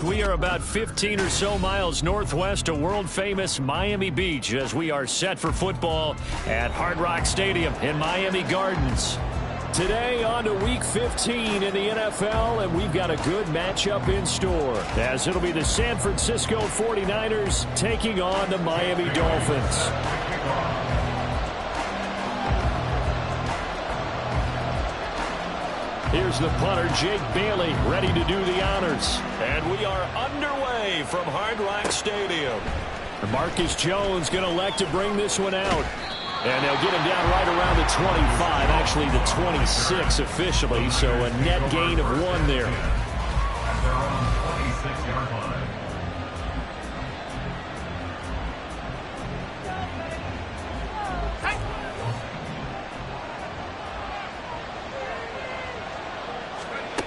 We are about 15 or so miles northwest of world-famous Miami Beach as we are set for football at Hard Rock Stadium in Miami Gardens. Today on to Week 15 in the NFL, and we've got a good matchup in store as it'll be the San Francisco 49ers taking on the Miami Dolphins. Here's the punter, Jake Bailey, ready to do the honors. And we are underway from Hard Rock Stadium. Marcus Jones going to elect to bring this one out. And they'll get him down right around the 25, actually the 26 officially, so a net gain of 1 there.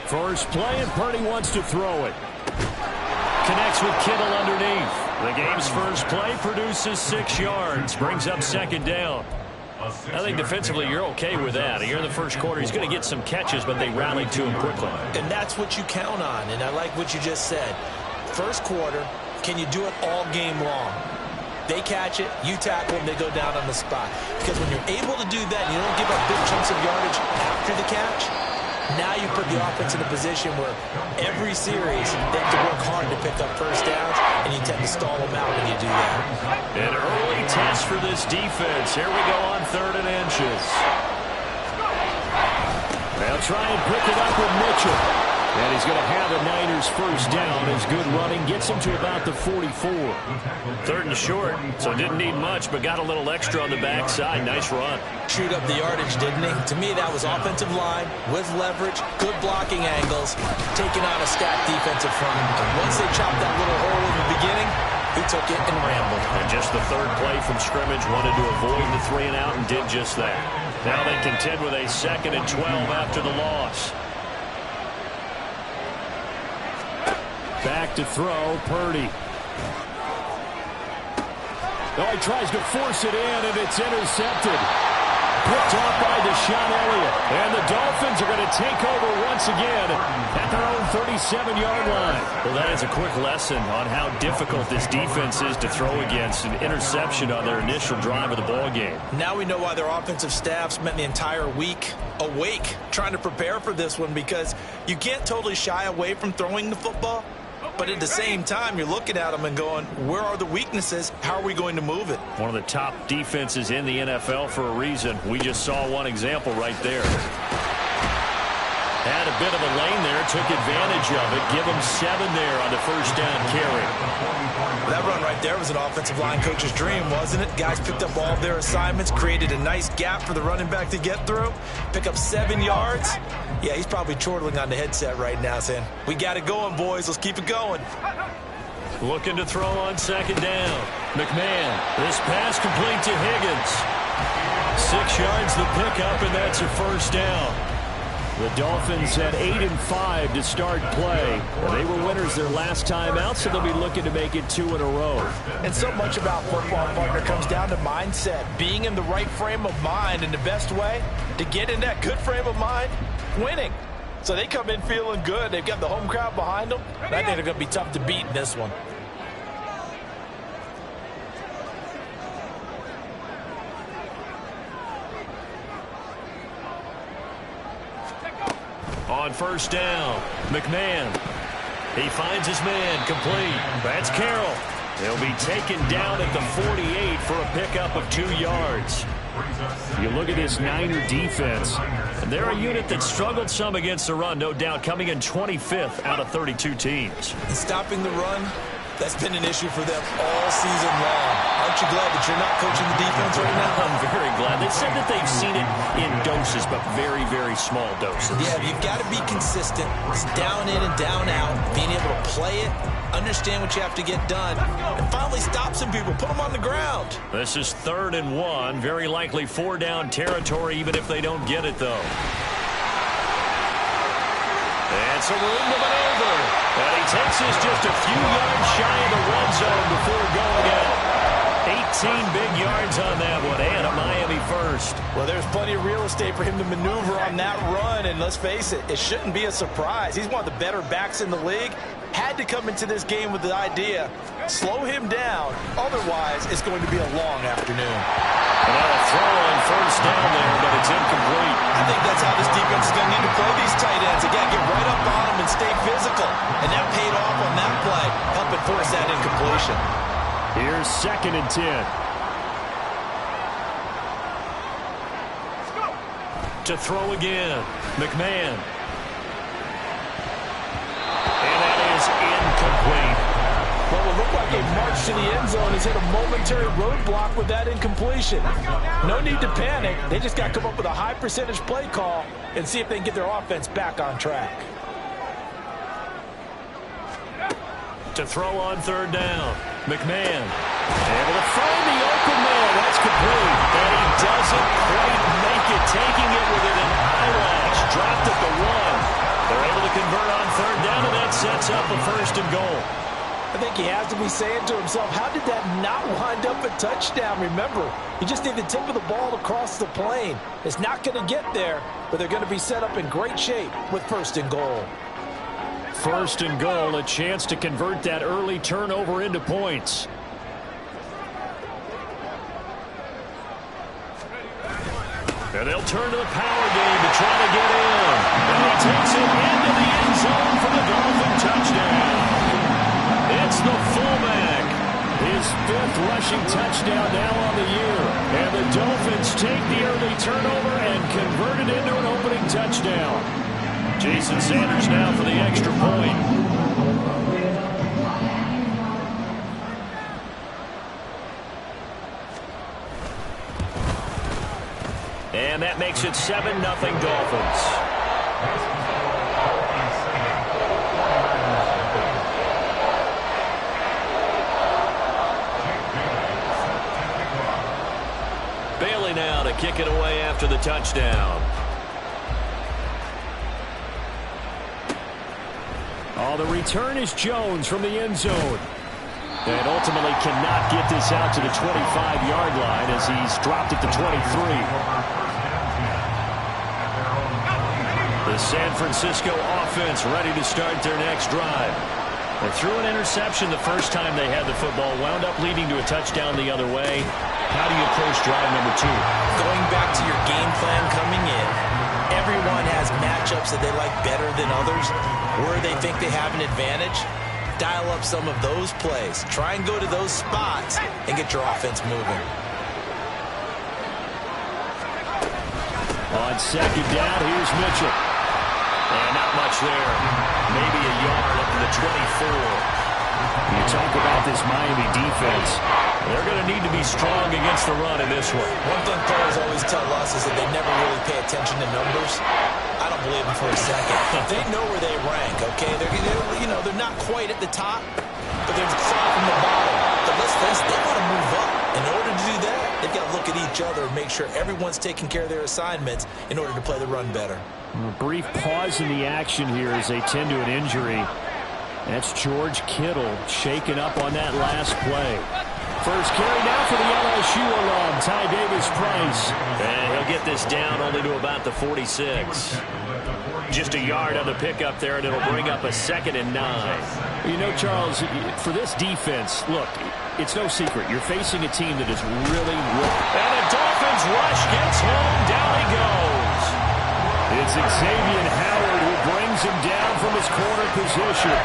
First play, and Purdy wants to throw it. Connects with Kittle underneath. The game's first play produces 6 yards. Brings up second down. I think defensively you're okay with that. Here in the first quarter, he's going to get some catches, but they rallied to him quickly. And that's what you count on, and I like what you just said. First quarter, can you do it all game long? They catch it, you tackle them, they go down on the spot. Because when you're able to do that, and you don't give up big chunks of yardage after the catch, now you put the offense in a position where every series they have to work hard to pick up first downs, and you tend to stall them out when you do that. An early test for this defense. Here we go on 3rd and inches. They'll try and pick it up with Mitchell. And he's going to have the Niners first down as good running gets him to about the 44. 3rd and short, so didn't need much, but got a little extra on the backside. Nice run. Chewed up the yardage, didn't he? To me, that was offensive line with leverage, good blocking angles, taking on a stacked defensive front. And once they chopped that little hole in the beginning, he took it and rambled. And just the 3rd play from scrimmage, wanted to avoid the 3 and out and did just that. Now they contend with a 2nd and 12 after the loss. Back to throw, Purdy. Oh, he tries to force it in, and it's intercepted. Picked off by Deshaun Elliott. And the Dolphins are going to take over once again at their own 37-yard line. Well, that is a quick lesson on how difficult this defense is to throw against. An interception on their initial drive of the ballgame. Now we know why their offensive staff spent the entire week awake trying to prepare for this one, because you can't totally shy away from throwing the football. But at the same time, you're looking at them and going, where are the weaknesses? How are we going to move it? One of the top defenses in the NFL for a reason. We just saw one example right there. Had a bit of a lane there, took advantage of it. Give him 7 there on the first down carry. That run right there was an offensive line coach's dream, wasn't it? Guys picked up all of their assignments, created a nice gap for the running back to get through, pick up 7 yards. Yeah, he's probably chortling on the headset right now saying, we got it going, boys. Let's keep it going. Looking to throw on 2nd down. McMahon, this pass complete to Higgins. 6 yards the pickup, and that's a first down. The Dolphins had 8 and 5 to start play. They were winners their last time out, so they'll be looking to make it 2 in a row. And so much about football, partner, comes down to mindset. Being in the right frame of mind, and the best way to get in that good frame of mind, winning. So they come in feeling good. They've got the home crowd behind them. And I think they're going to be tough to beat in this one. On first down, McMahon. He finds his man, complete. That's Carroll. He'll be taken down at the 48 for a pickup of 2 yards. You look at this Niner defense, and they're a unit that struggled some against the run, no doubt, coming in 25th out of 32 teams. And stopping the run, that's been an issue for them all season long. Aren't you glad that you're not coaching the defense right now? I'm very glad. They said that they've seen it in doses, but very, very small doses. Yeah, you've got to be consistent. It's down in and down out, being able to play it, understand what you have to get done, and finally stop some people, put them on the ground. This is 3rd and 1, very likely 4 down territory, even if they don't get it, though. And some room to maneuver. And he takes us just a few yards shy of the red zone before going out. 18 big yards on that one, and a Miami first. Well, there's plenty of real estate for him to maneuver on that run, and let's face it, it shouldn't be a surprise. He's one of the better backs in the league. Had to come into this game with the idea, slow him down, otherwise it's going to be a long afternoon. And now a throw on first down there, but it's incomplete. I think that's how this defense is going to need to play these tight ends. Again, get right up on them and stay physical. And that paid off on that play, helping force that incompletion. Here's 2nd and 10. To throw again, McMahon. And that is incomplete. Well, it looked like a march to the end zone has hit a momentary roadblock with that incompletion. No need to panic. They just got to come up with a high percentage play call and see if they can get their offense back on track. To throw on 3rd down, McMahon. Able to find the open man. That's complete. And he doesn't quite make it, taking it within an eyelash. Dropped at the 1. They're able to convert on 3rd down, and that sets up a 1st and goal. I think he has to be saying to himself, how did that not wind up a touchdown? Remember, you just need the tip of the ball to cross the plane. It's not going to get there, but they're going to be set up in great shape with 1st and goal. 1st and goal, a chance to convert that early turnover into points. And they'll turn to the power game to try to get in. And he takes it into the end zone for the Dolphin touchdown. It's the fullback. His 5th rushing touchdown now on the year. And the Dolphins take the early turnover and convert it into an opening touchdown. Jason Sanders now for the extra point. And that makes it 7-0 Dolphins. Bailey now to kick it away after the touchdown. Oh, the return is Jones from the end zone. And ultimately cannot get this out to the 25-yard line as he's dropped at the 23. The San Francisco offense ready to start their next drive. They threw an interception the first time they had the football, wound up leading to a touchdown the other way. How do you approach drive number 2? Going back to your game plan coming in, everyone has matchups that they like better than others, where they think they have an advantage. Dial up some of those plays. Try and go to those spots and get your offense moving. On 2nd down, here's Mitchell. And not much there. Maybe a yard up to the 24. You talk about this Miami defense. They're going to need to be strong against the run in this one. One thing players always tell us is that they never really pay attention to numbers. I don't believe them for a second. They know where they rank, okay? They're not quite at the top, but they're far from the bottom. But let's face it, they want to move up. In order to do that, they've got to look at each other and make sure everyone's taking care of their assignments in order to play the run better. A brief pause in the action here as they tend to an injury. That's George Kittle shaken up on that last play. First carry now for the LSU alum, Ty Davis-Price. And he'll get this down only to about the 46. Just a yard on the pickup there, and it'll bring up a 2nd and 9. You know, Charles, for this defense, look, it's no secret. You're facing a team that is really and the Dolphins rush gets home. Down he goes. It's Xavier Howard who brings him down from his corner position.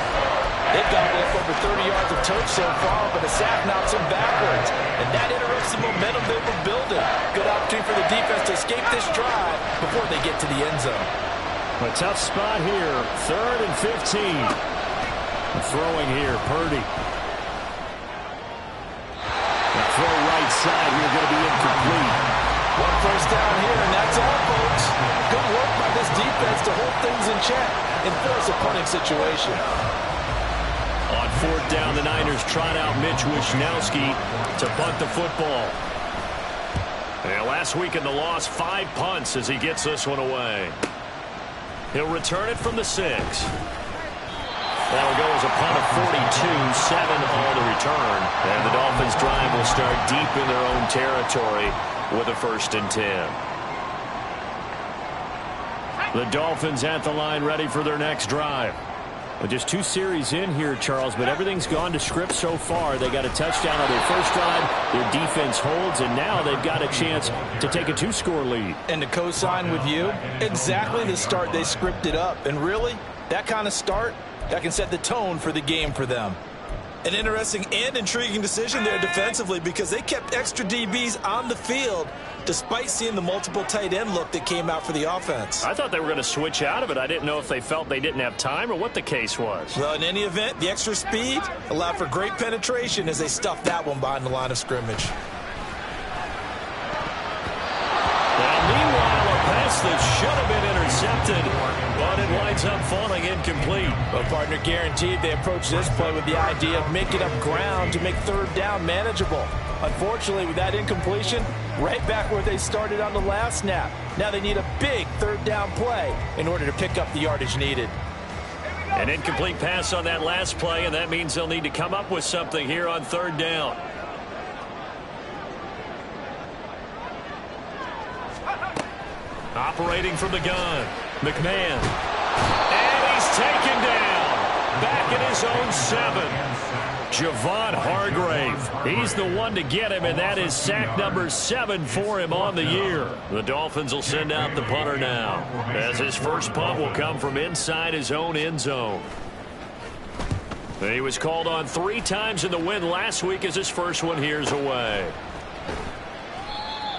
They've got up over 30 yards of turf so far, but the sack knocks him backwards. And that interrupts the momentum they were building. Good opportunity for the defense to escape this drive before they get to the end zone. A tough spot here. 3rd and 15. Throwing here, Purdy. The throw right side here going to be incomplete. 1 first down here, and that's all, folks. Good work by this defense to hold things in check and force a punting situation. On 4th down, the Niners trot out Mitch Wishnowsky to punt the football. And last week in the loss, 5 punts as he gets this one away. He'll return it from the 6. That'll go as a punt of 42, 7 on the return. And the Dolphins' drive will start deep in their own territory with a 1st and 10. The Dolphins at the line ready for their next drive. Well, just 2 series in here, Charles, but everything's gone to script so far. They got a touchdown on their first drive. Their defense holds, and now they've got a chance to take a 2-score lead. And to co-sign with you, exactly the start they scripted up. And really, that kind of start, that can set the tone for the game for them. An interesting and intriguing decision there defensively because they kept extra DBs on the field despite seeing the multiple tight end look that came out for the offense. I thought they were going to switch out of it. I didn't know if they felt they didn't have time or what the case was. Well, in any event, the extra speed allowed for great penetration as they stuffed that one behind the line of scrimmage. Now, meanwhile, a pass that should have been intercepted, but it winds up falling incomplete. Well, partner, guaranteed they approach this play with the idea of making up ground to make 3rd down manageable. Unfortunately, with that incompletion, right back where they started on the last snap. Now they need a big 3rd down play in order to pick up the yardage needed. An incomplete pass on that last play, and that means they'll need to come up with something here on 3rd down. Operating from the gun, McMahon. And he's taken down. Back at his own 7. Javon Hargrave. He's the one to get him, and that is sack number 7 for him on the year. The Dolphins will send out the punter now, as his first punt will come from inside his own end zone. He was called on 3 times in the win last week as his first one here's away.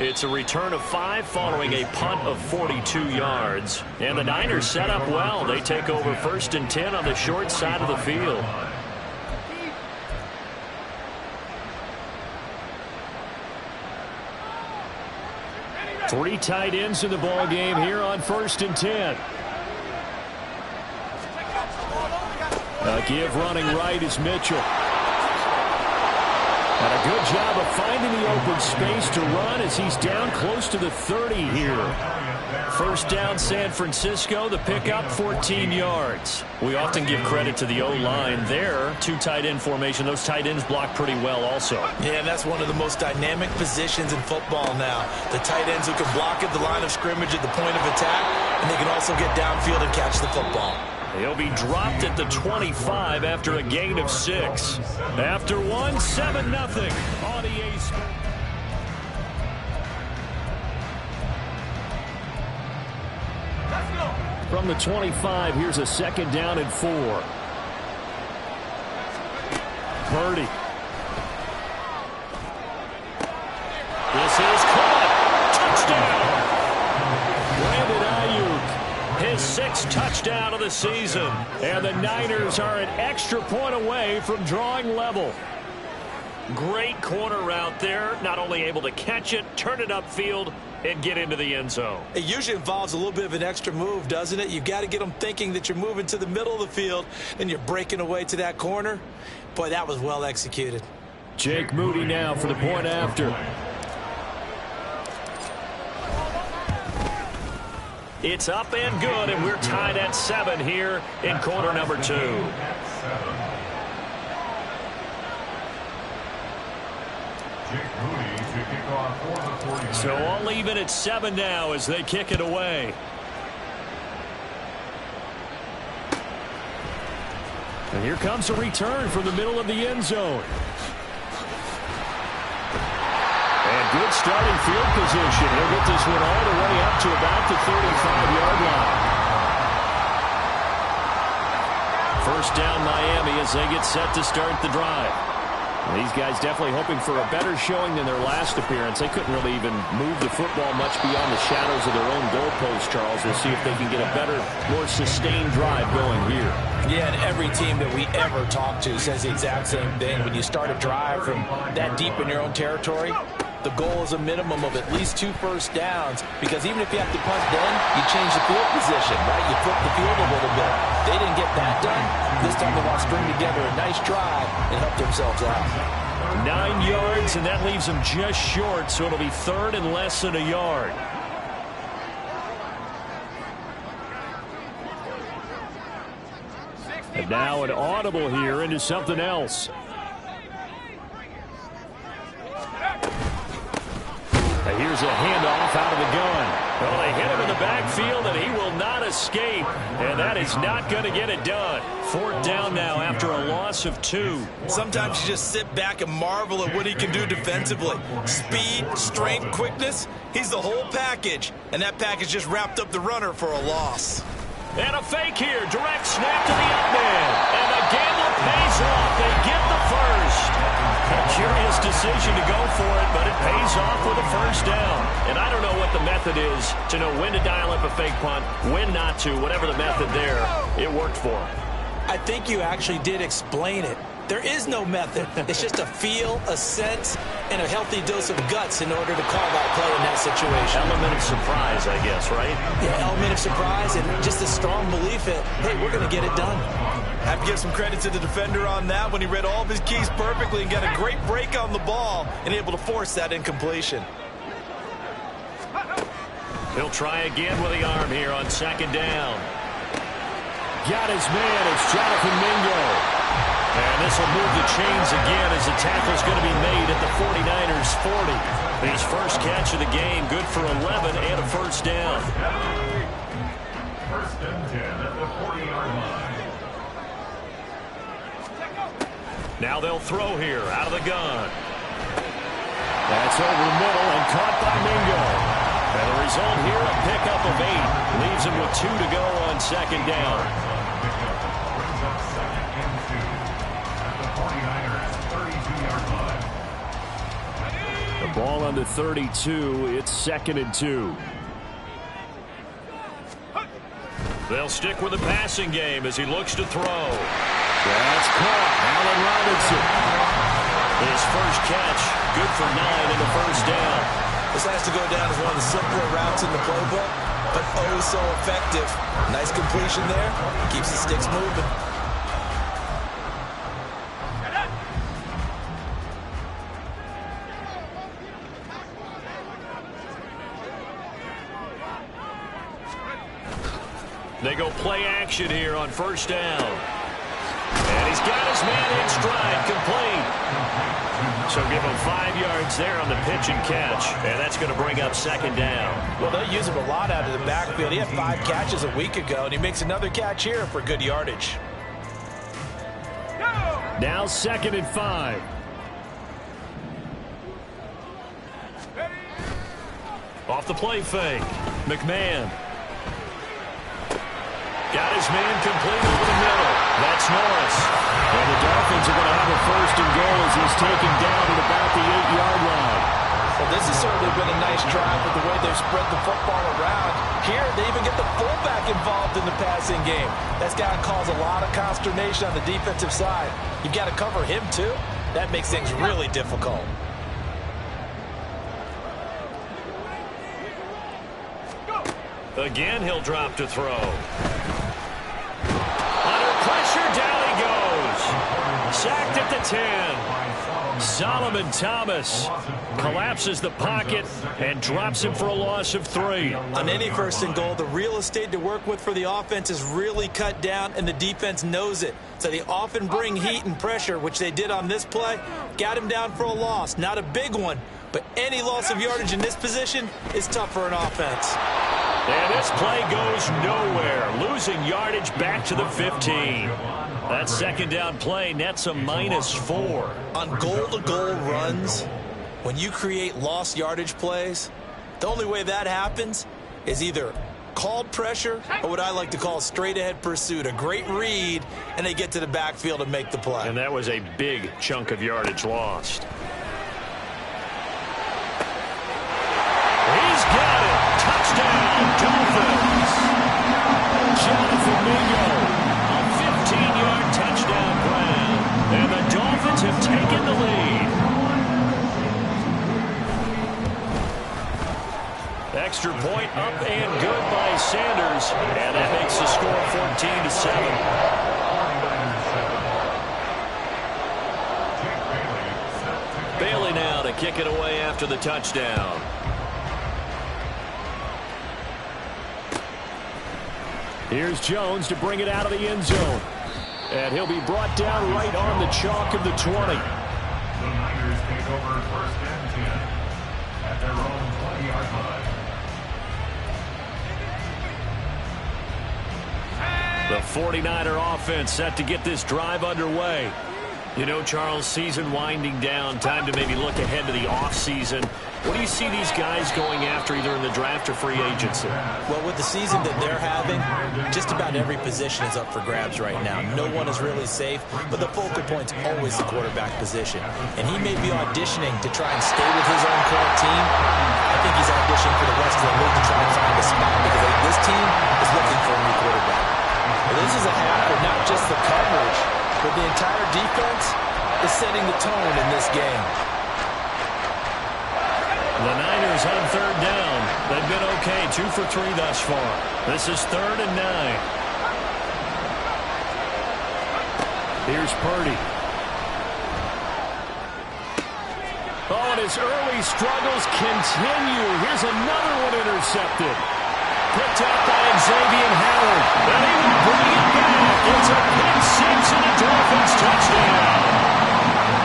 It's a return of 5 following a punt of 42 yards. And the Niners set up well. They take over 1st and 10 on the short side of the field. Three tight ends in the ball game here on 1st and 10. A give running right is Mitchell. And a good job of finding the open space to run as he's down close to the 30 here. 1st down San Francisco, the pickup 14 yards. We often give credit to the O-line there. 2 tight end formation. Those tight ends block pretty well also. Yeah, and that's one of the most dynamic positions in football now. The tight ends who can block at the line of scrimmage at the point of attack, and they can also get downfield and catch the football. He'll be dropped at the 25 after a gain of 6. After 1, 7-0 on EA Sports. From the 25, here's a 2nd down and 4. Purdy. This is caught. Touchdown. Brandon Ayuk. His 6th touchdown of the season. And the Niners are an extra point away from drawing level. Great corner route there. Not only able to catch it, turn it upfield, and get into the end zone. It usually involves a little bit of an extra move, doesn't it? You've got to get them thinking that you're moving to the middle of the field and you're breaking away to that corner. Boy, that was well executed. Jake Moody now for the point after. It's up and good, and we're tied at 7 here in quarter number 2. So all even at 7 now as they kick it away. And here comes a return from the middle of the end zone. And good starting field position. He'll get this one all the way up to about the 35-yard line. 1st down Miami as they get set to start the drive. These guys definitely hoping for a better showing than their last appearance. They couldn't really even move the football much beyond the shadows of their own goalpost, Charles. We'll see if they can get a better, more sustained drive going here. Yeah, and every team that we ever talk to says the exact same thing. When you start a drive from that deep in your own territory, the goal is a minimum of at least 2 first downs, because even if you have to punt then, you change the field position, right? You flip the field a little bit. They didn't get that done. This time they want to string together a nice drive and help themselves out. 9 yards, and that leaves them just short, so it'll be 3rd and less than a yard. And now an audible here into something else. And here's a handoff out of the gun. Well, they hit him in the backfield, and he will not escape. And that is not going to get it done. Fourth down now after a loss of 2. Sometimes you just sit back and marvel at what he can do defensively. Speed, strength, quickness, he's the whole package. And that package just wrapped up the runner for a loss. And a fake here. Direct snap to the up man. And the gamble pays off. They get the first. A curious decision to go for it, but it pays off with a first down. And I don't know what the method is to know when to dial up a fake punt, when not to, whatever the method there. It worked for him. I think you actually did explain it. There is no method. It's just a feel, a sense, and a healthy dose of guts in order to call that play in that situation. Element of surprise, I guess, right? Yeah, element of surprise and just a strong belief that, hey, we're going to get it done. I have to give some credit to the defender on that when he read all of his keys perfectly and got a great break on the ball and able to force that incompletion. He'll try again with the arm here on second down. Got his man. It's Jonathan Mingo. And this will move the chains again as the tackle's going to be made at the 49ers 40. His first catch of the game, good for 11 and a first down. First and 10 at the 40-yard line. Now they'll throw here out of the gun. That's over the middle and caught by Mingo. And the result here, a pickup of 8. Leaves him with 2 to go on second down. The ball on the 32. It's 2nd and 2. They'll stick with the passing game as he looks to throw. That's caught. Allen Robinson. His first catch, good for 9 in the first down. This has to go down as one of the simpler routes in the playbook, but oh so effective. Nice completion there. Keeps the sticks moving. They go play action here on first down. And he's got his man in stride, complete. So give him 5 yards there on the pitch and catch. And that's going to bring up second down. Well, they'll use him a lot out of the backfield. He had 5 catches a week ago, and he makes another catch here for good yardage. Now 2nd and 5. Off the play fake. McMahon. Got his man complete over the middle. That's Norris. And the Dolphins are going to have a first and goal as he's taken down at about the 8-yard line. Well, this has certainly been a nice drive with the way they've spread the football around. Here, they even get the fullback involved in the passing game. That's got to cause a lot of consternation on the defensive side. You've got to cover him, too. That makes things really difficult. Again, he'll drop to throw. Under pressure, down he goes. Sacked at the 10. Solomon Thomas collapses the pocket and drops him for a loss of 3. On any first and goal, the real estate to work with for the offense is really cut down, and the defense knows it. So they often bring heat and pressure, which they did on this play. Got him down for a loss. Not a big one, but any loss of yardage in this position is tough for an offense. And this play goes nowhere. Losing yardage back to the 15. That second down play nets a -4. On goal-to-goal runs, when you create lost yardage plays, the only way that happens is either called pressure or what I like to call straight-ahead pursuit. A great read, and they get to the backfield and make the play. And that was a big chunk of yardage lost. He's got it. Touchdown, Dolphins. Jonathan Mingo, a 15-yard touchdown grab. And the Dolphins have taken the lead. Extra point up and good by Sanders. And that makes the score 14-7. Bailey now to kick it away after the touchdown. Here's Jones to bring it out of the end zone. And he'll be brought down right on the chalk of the 20. The Niners take over first and 10 at their own 20-yard line. The 49er offense set to get this drive underway. You know, Charles, season winding down, time to maybe look ahead to the offseason. What do you see these guys going after either in the draft or free agency? Well, with the season that they're having, just about every position is up for grabs right now. No one is really safe, but the focal point's always the quarterback position. And he may be auditioning to try and stay with his own current team. I think he's auditioning for the rest of the league to try and find a spot because this team is looking for a new quarterback. Well, this is a half where not just the coverage, but the entire defense is setting the tone in this game. The Niners on third down. They've been okay, 2 for 3 thus far. This is 3rd and 9. Here's Purdy. Oh, and his early struggles continue. Here's another one intercepted. Picked up by Xavier Howard. And he will bring it back. It's a pick 6 and a Dolphins touchdown.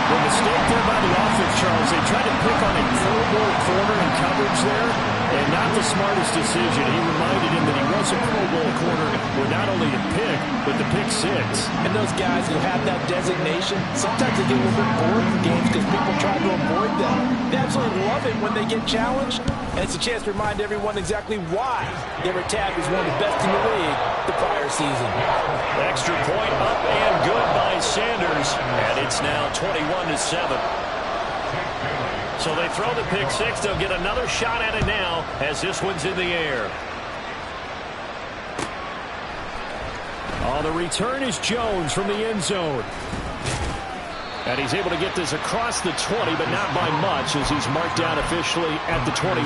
The mistake there by the offense, Charles, they tried to pick on a Pro Bowl corner in coverage there, and not the smartest decision. He reminded him that he was a Pro Bowl corner with not only the pick, but the pick 6. And those guys who have that designation, sometimes they get a little bit bored in games because people try to avoid them. They absolutely love it when they get challenged, and it's a chance to remind everyone exactly why they were tagged as one of the best in the league the prior season. Extra point up and good by Sanders, and it's now 21-7. So they throw the pick 6. They'll get another shot at it now as this one's in the air. Oh, the return is Jones from the end zone. And he's able to get this across the 20, but not by much as he's marked down officially at the 21.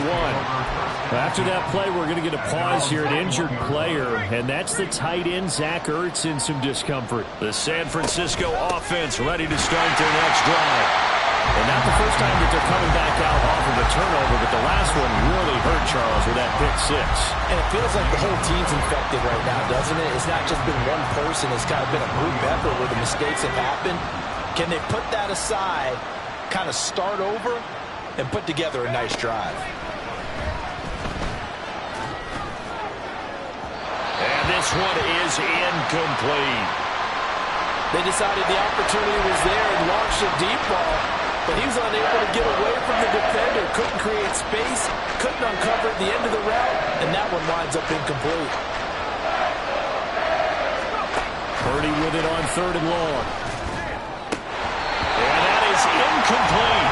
After that play, we're going to get a pause here, an injured player, and that's the tight end, Zach Ertz, in some discomfort. The San Francisco offense ready to start their next drive. And not the first time that they're coming back out off of a turnover, but the last one really hurt Charles with that pick 6. And it feels like the whole team's infected right now, doesn't it? It's not just been one person. It's kind of been a group effort where the mistakes have happened. Can they put that aside, kind of start over, and put together a nice drive? And this one is incomplete. They decided the opportunity was there and launched a deep ball, but he was unable to get away from the defender, couldn't create space, couldn't uncover at the end of the route, and that one winds up incomplete. Purdy with it on 3rd and long. And that is incomplete.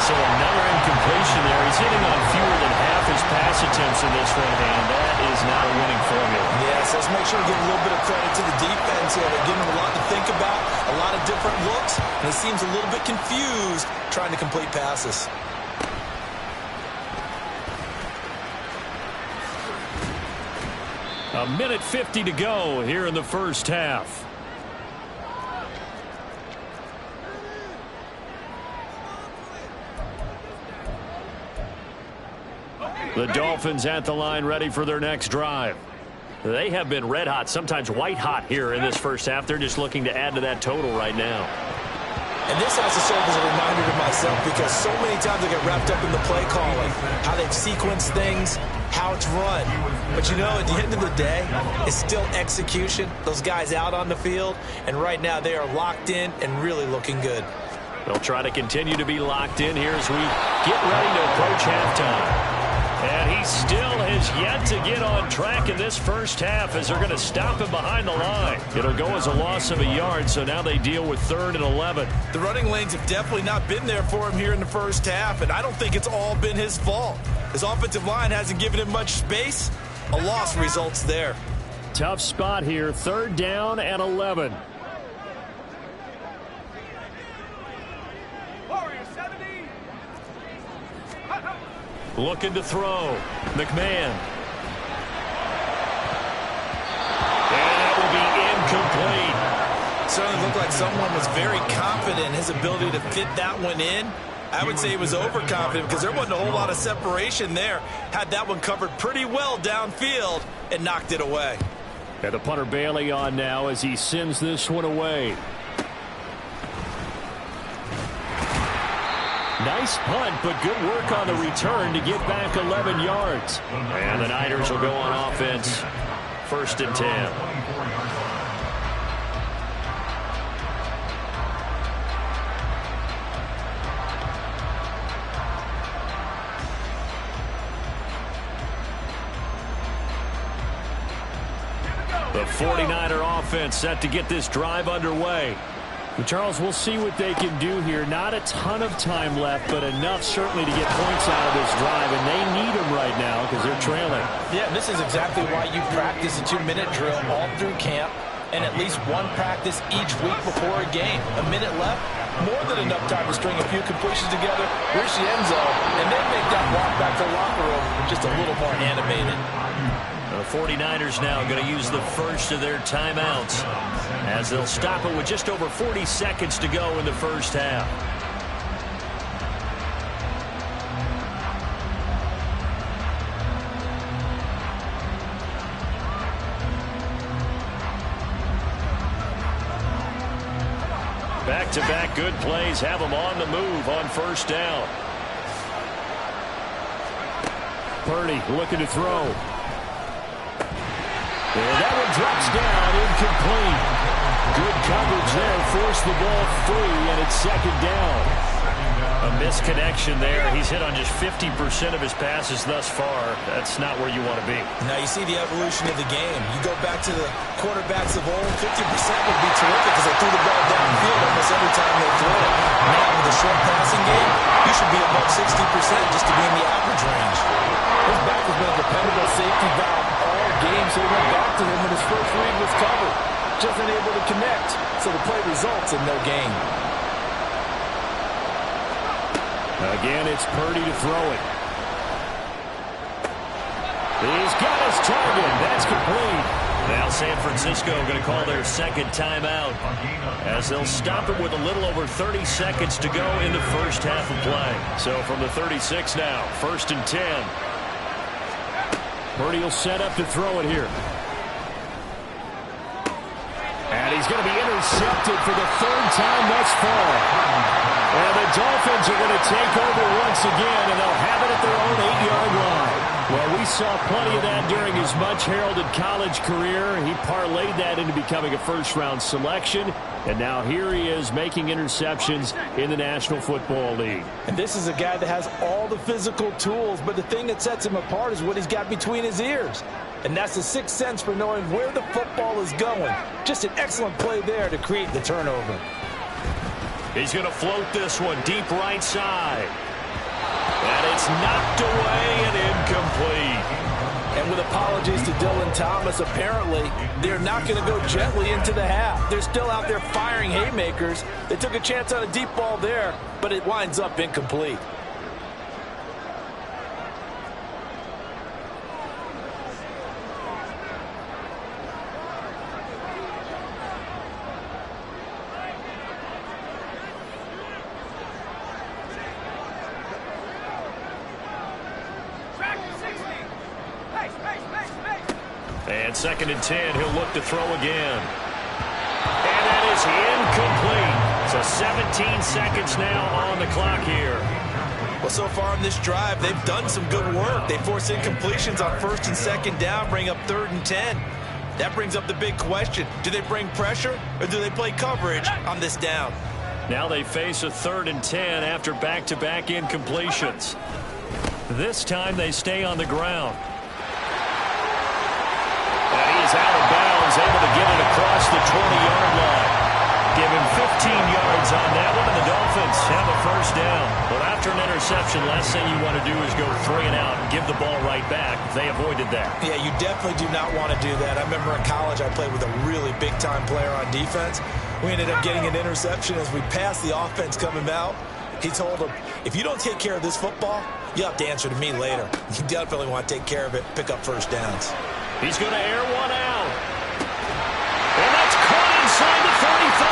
So another incompletion there. He's hitting on fewer than half his pass attempts in this one, and that is not a winning formula. Yes, let's make sure to give a little bit of credit to the defense here. They're giving him a lot to think about, a lot of different looks, and he seems a little bit confused trying to complete passes. A minute 50 to go here in the first half. The Dolphins at the line ready for their next drive. They have been red hot, sometimes white hot here in this first half. They're just looking to add to that total right now. And this has to serve as a reminder to myself because so many times I get wrapped up in the play calling, how they've sequenced things, how it's run. But you know, at the end of the day, it's still execution. Those guys out on the field, and right now they are locked in and really looking good. They'll try to continue to be locked in here as we get ready to approach halftime. And he still has yet to get on track in this first half as they're going to stop him behind the line. It'll go as a loss of a yard, so now they deal with 3rd and 11. The running lanes have definitely not been there for him here in the first half, and I don't think it's all been his fault. His offensive line hasn't given him much space. A loss results there. Tough spot here, 3rd down and 11. Looking to throw. McMahon. And that will be incomplete. Certainly looked like someone was very confident in his ability to fit that one in. I would say he was overconfident because there wasn't a whole lot of separation there. Had that one covered pretty well downfield and knocked it away. And the punter Bailey on now as he sends this one away. Nice punt, but good work on the return to get back 11 yards. And the Niners will go on offense. 1st and 10. The 49er offense set to get this drive underway. Charles, we'll see what they can do here. Not a ton of time left, but enough certainly to get points out of this drive, and they need them right now because they're trailing. Yeah, this is exactly why you practice a 2-minute drill all through camp and at least one practice each week before a game. A minute left, more than enough time to string a few completions together, reach the end zone, and then make that walk back to the locker room just a little more animated. The 49ers now going to use the first of their timeouts as they'll stop it with just over 40 seconds to go in the first half. Back-to-back good plays have them on the move on 1st down. Purdy looking to throw. And that one drops down, incomplete. Good coverage there, forced the ball free, and it's 2nd down. A misconnection there. He's hit on just 50% of his passes thus far. That's not where you want to be. Now you see the evolution of the game. You go back to the quarterbacks of old, 50% would be terrific because they threw the ball downfield almost every time they throw it. Now with the short passing game, you should be above 60% just to be in the average range. His back has been a dependable safety valve all game, so he went back to him when his first read was covered. Just unable to connect, so the play results in no gain. Again, it's Purdy to throw it. He's got his target. That's complete. Now San Francisco going to call their 2nd timeout as they'll stop it with a little over 30 seconds to go in the first half of play. So from the 36 now, 1st and 10. Purdy will set up to throw it here. And he's going to be intercepted for the 3rd time thus far. And the Dolphins are going to take over once again, and they'll have it at their own 8-yard line. Well, we saw plenty of that during his much-heralded college career. He parlayed that into becoming a first-round selection, and now here he is making interceptions in the National Football League. And this is a guy that has all the physical tools, but the thing that sets him apart is what he's got between his ears. And that's the 6th sense for knowing where the football is going. Just an excellent play there to create the turnover. He's going to float this one deep right side. And it's knocked away and incomplete. And with apologies to Dylan Thomas, apparently they're not going to go gently into the half. They're still out there firing haymakers. They took a chance on a deep ball there, but it winds up incomplete. And 2nd and 10, he'll look to throw again. And that is incomplete. So 17 seconds now on the clock here. Well, so far on this drive, they've done some good work. They force incompletions on 1st and 2nd down, bring up 3rd and 10. That brings up the big question. Do they bring pressure or do they play coverage on this down? Now they face a 3rd and 10 after back-to-back incompletions. This time they stay on the ground. And he's out of bounds, able to get it across the 20-yard line. Give him 15 yards on that one, and the Dolphins have a 1st down. Well, after an interception, last thing you want to do is go 3 and out and give the ball right back. They avoided that. Yeah, you definitely do not want to do that. I remember in college I played with a really big-time player on defense. We ended up getting an interception as we passed the offense coming out. He told him, if you don't take care of this football, you have to answer to me later. You definitely want to take care of it, pick up 1st downs. He's going to air one out. And that's caught inside the 35.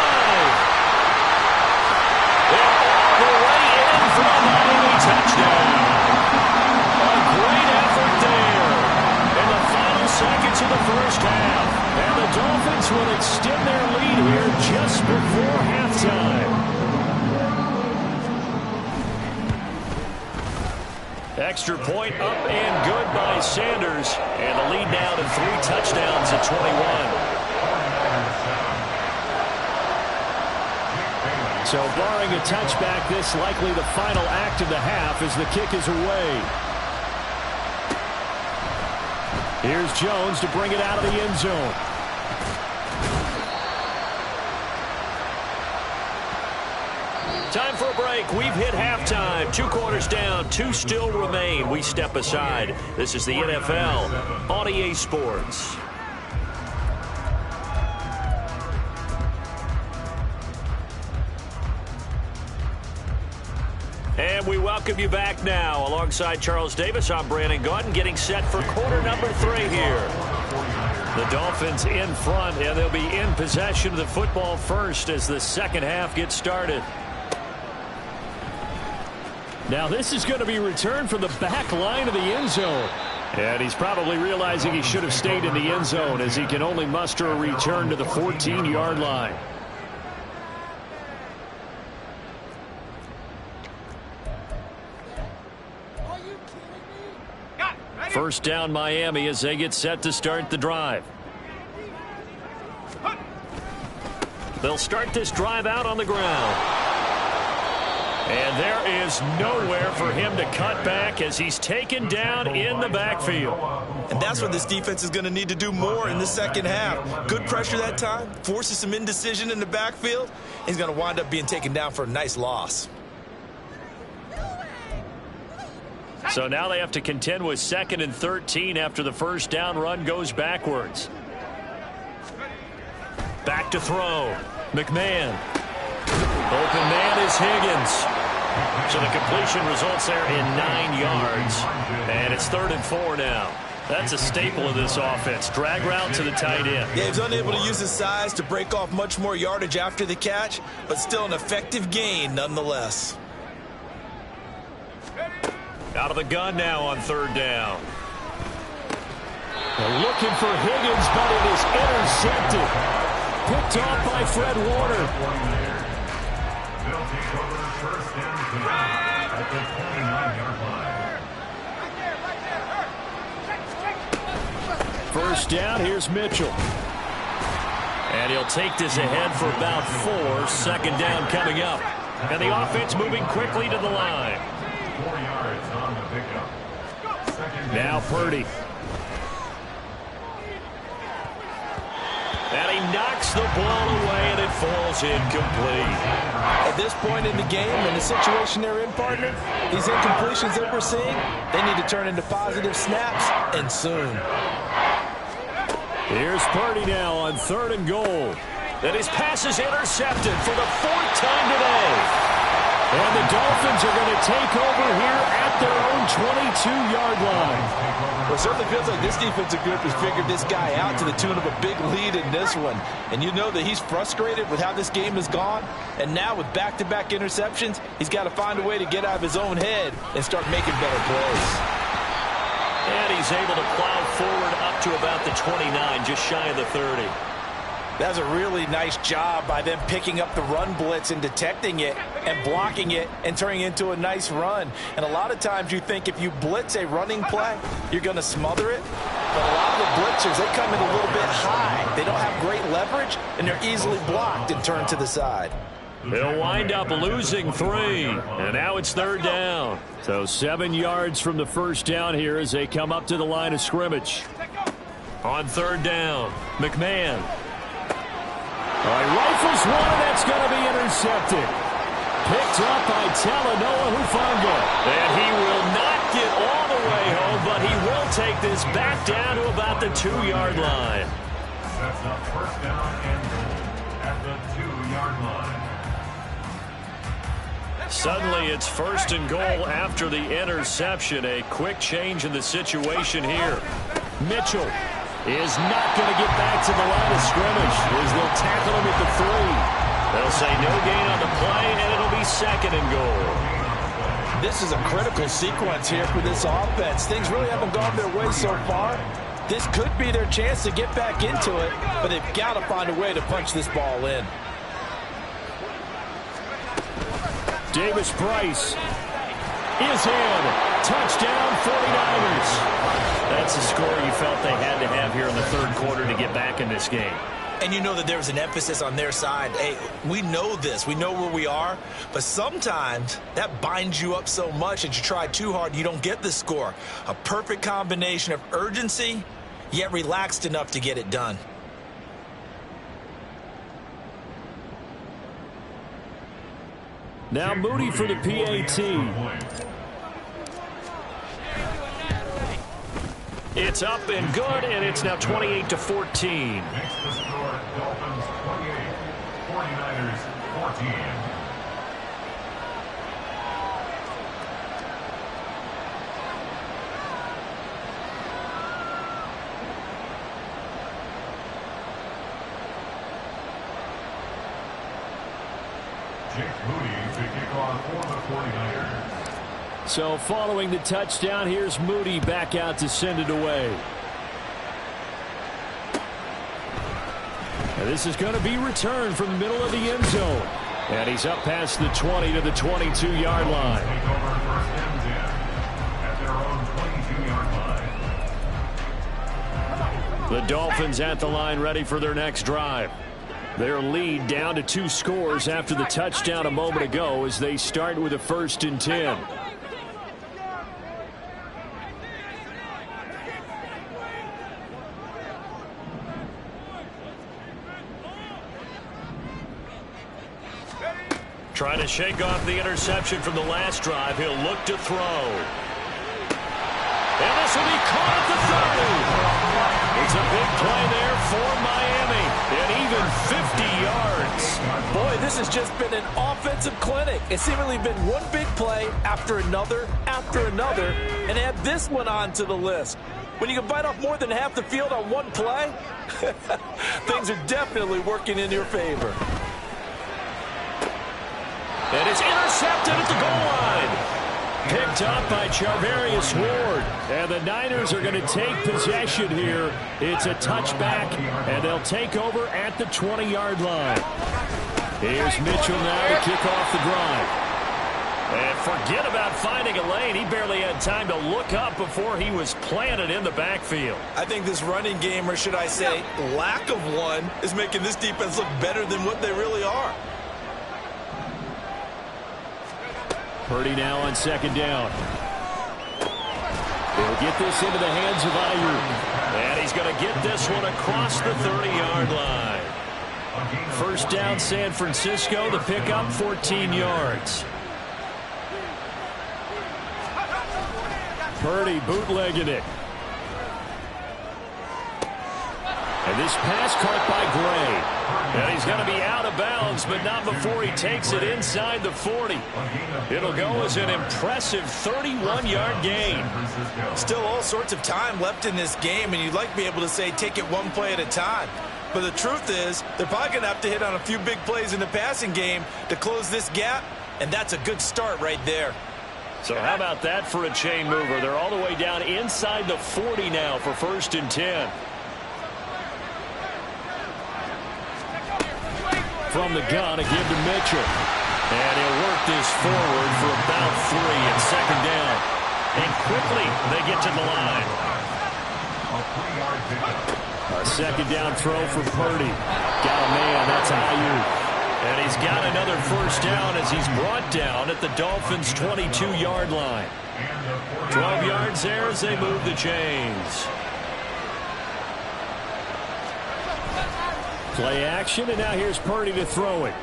And all the way in for a Miami touchdown. A great effort there in the final seconds of the first half. Dolphins will extend their lead here just before halftime. Extra point up and good by Sanders. And the lead now to 3 touchdowns at 21. So barring a touchback, this likely the final act of the half as the kick is away. Here's Jones to bring it out of the end zone. Time for a break. We've hit halftime. 2 quarters down. 2 still remain. We step aside. This is the NFL on EA Sports. And we welcome you back now. Alongside Charles Davis, I'm Brandon Gaudin, getting set for quarter number 3 here. The Dolphins in front, and they'll be in possession of the football first as the second half gets started. Now this is going to be returned from the back line of the end zone. And he's probably realizing he should have stayed in the end zone as he can only muster a return to the 14-yard line. First down Miami as they get set to start the drive. They'll start this drive out on the ground. And there is nowhere for him to cut back as he's taken down in the backfield. And that's what this defense is going to need to do more in the second half. Good pressure that time, forces some indecision in the backfield. He's going to wind up being taken down for a nice loss. So now they have to contend with 2nd and 13 after the first down run goes backwards. Back to throw. McMahon. Open man is Higgins. So the completion results there in 9 yards. And it's 3rd and 4 now. That's a staple of this offense. Drag route to the tight end. Yeah, he's unable to use his size to break off much more yardage after the catch, but still an effective gain nonetheless. Out of the gun now on 3rd down. They're looking for Higgins, but it is intercepted. Picked off by Fred Warner. They'll take over 1st and 10 at the 29-yard line. First down, here's Mitchell. And he'll take this ahead for about 4. Second down coming up. And the offense moving quickly to the line. 4 yards on the pickup. Now Purdy. And he knocks the ball away, and it falls incomplete. At this point in the game, in the situation they're in, partner, these incompletions that we're seeing, they need to turn into positive snaps, and soon. Here's Purdy now on 3rd and goal. And his pass is intercepted for the 4th time today. And the Dolphins are going to take over here at their own 22-yard line. Well, it certainly feels like this defensive group has figured this guy out to the tune of a big lead in this one. And you know that he's frustrated with how this game has gone. And now with back-to-back interceptions, he's got to find a way to get out of his own head and start making better plays. And he's able to plow forward up to about the 29, just shy of the 30. That's a really nice job by them picking up the run blitz and detecting it and blocking it and turning it into a nice run. And a lot of times you think if you blitz a running play, you're going to smother it. But a lot of the blitzers, they come in a little bit high. They don't have great leverage, and they're easily blocked and turned to the side. They'll wind up losing 3. And now it's 3rd down. So 7 yards from the first down here as they come up to the line of scrimmage. On 3rd down, McMahon. All right, rifles one, and that's going to be intercepted. Picked up by Talanoa Hufanga. And he will not get all the way home, but he will take this back down to about the 2-yard line. That's up 1st down and goal at the 2-yard line. Suddenly it's 1st and goal after the interception. A quick change in the situation here. Mitchell is not going to get back to the line of scrimmage as they'll tackle him at the 3. They'll say no gain on the play, and it'll be 2nd and goal. This is a critical sequence here for this offense. Things really haven't gone their way so far. This could be their chance to get back into it, but they've got to find a way to punch this ball in. Davis Price is in. Touchdown 49ers. That's the score you felt they had to have here in the third quarter to get back in this game. And you know that there was an emphasis on their side. Hey, we know this. We know where we are. But sometimes that binds you up so much that you try too hard, you don't get the score. A perfect combination of urgency, yet relaxed enough to get it done. Now Moody for the PAT. It's up and good, and it's now 28-14. Makes the score Dolphins 28, 49ers 14. Jake Moody to kick off for the 49ers. So following the touchdown, here's Moody back out to send it away. And this is going to be returned from the middle of the end zone. And he's up past the 20 to the 22-yard line. Take over first and 10 at their own 22-yard line. The Dolphins at the line ready for their next drive. Their lead down to 2 scores after the touchdown a moment ago as they start with a 1st and 10. Trying to shake off the interception from the last drive. He'll look to throw. And this will be caught at the 30. It's a big play there for Miami. And even 50 yards. Boy, this has just been an offensive clinic. It's seemingly been one big play after another, and add this one on to the list. When you can bite off more than half the field on one play, things are definitely working in your favor. And it's intercepted at the goal line. Picked up by Charvarius Ward. And the Niners are going to take possession here. It's a touchback, and they'll take over at the 20-yard line. Here's Mitchell now to kick off the drive. And forget about finding a lane. He barely had time to look up before he was planted in the backfield. I think this running game, or should I say lack of one, is making this defense look better than what they really are. Purdy now on 2nd down. He'll get this into the hands of Ayuk. And he's going to get this one across the 30-yard line. 1st down, San Francisco. The pickup, 14 yards. Purdy bootlegging it. And this pass caught by Gray. And he's going to be out of bounds, but not before he takes it inside the 40. It'll go as an impressive 31-yard gain. Still all sorts of time left in this game, and you'd like to be able to say take it one play at a time. But the truth is, they're probably going to have to hit on a few big plays in the passing game to close this gap, and that's a good start right there. So how about that for a chain mover? They're all the way down inside the 40 now for 1st and 10. From the gun, a give to Mitchell. And he'll work this forward for about 3 and 2nd down. And quickly, they get to the line. A 2nd down throw for Purdy. Got a man, that's Ayuk. And he's got another 1st down as he's brought down at the Dolphins' 22-yard line. 12 yards there as they move the chains. Play action, and now here's Purdy to throw it.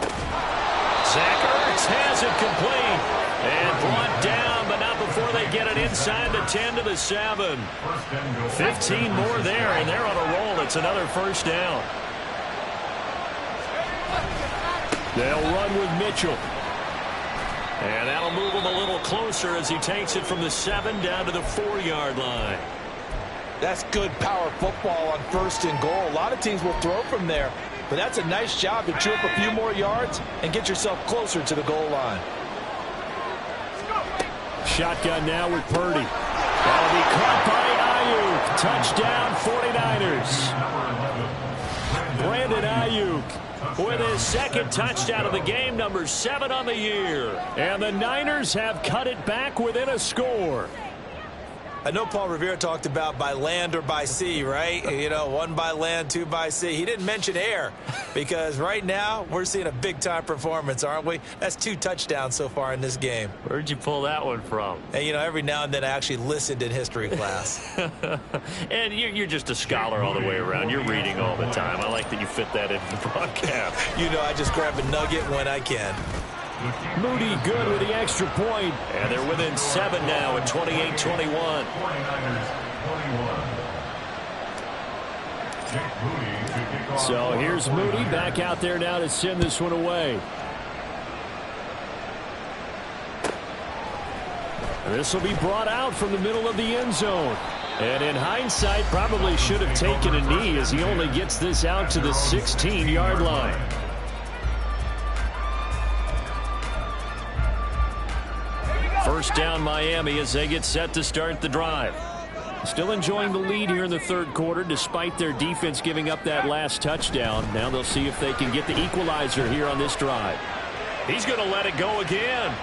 Zach Ertz has it complete. And brought down, but not before they get it inside the 10 to the 7. 15 more there, and they're on a roll. It's another 1st down. They'll run with Mitchell. And that'll move him a little closer as he takes it from the 7 down to the 4-yard line. That's good power football on 1st and goal. A lot of teams will throw from there, but that's a nice job to chew up a few more yards and get yourself closer to the goal line. Shotgun now with Purdy. That'll be caught by Ayuk. Touchdown, 49ers. Brandon Ayuk with his second touchdown of the game, number 7 on the year. And the Niners have cut it back within a score. I know Paul Revere talked about by land or by sea, right? You know, 1 by land, 2 by sea. He didn't mention air because right now we're seeing a big-time performance, aren't we? That's 2 touchdowns so far in this game. Where'd you pull that one from? And, you know, every now and then I actually listened in history class. And you're just a scholar all the way around. You're reading all the time. I like that you fit that into the broadcast. You know, I just grab a nugget when I can. Moody good with the extra point. And they're within 7 now at 28-21. So here's Moody back out there now to send this one away. This will be brought out from the middle of the end zone. And in hindsight, probably should have taken a knee as he only gets this out to the 16-yard line. First down Miami as they get set to start the drive. Still enjoying the lead here in the third quarter despite their defense giving up that last touchdown. Now they'll see if they can get the equalizer here on this drive. He's going to let it go again.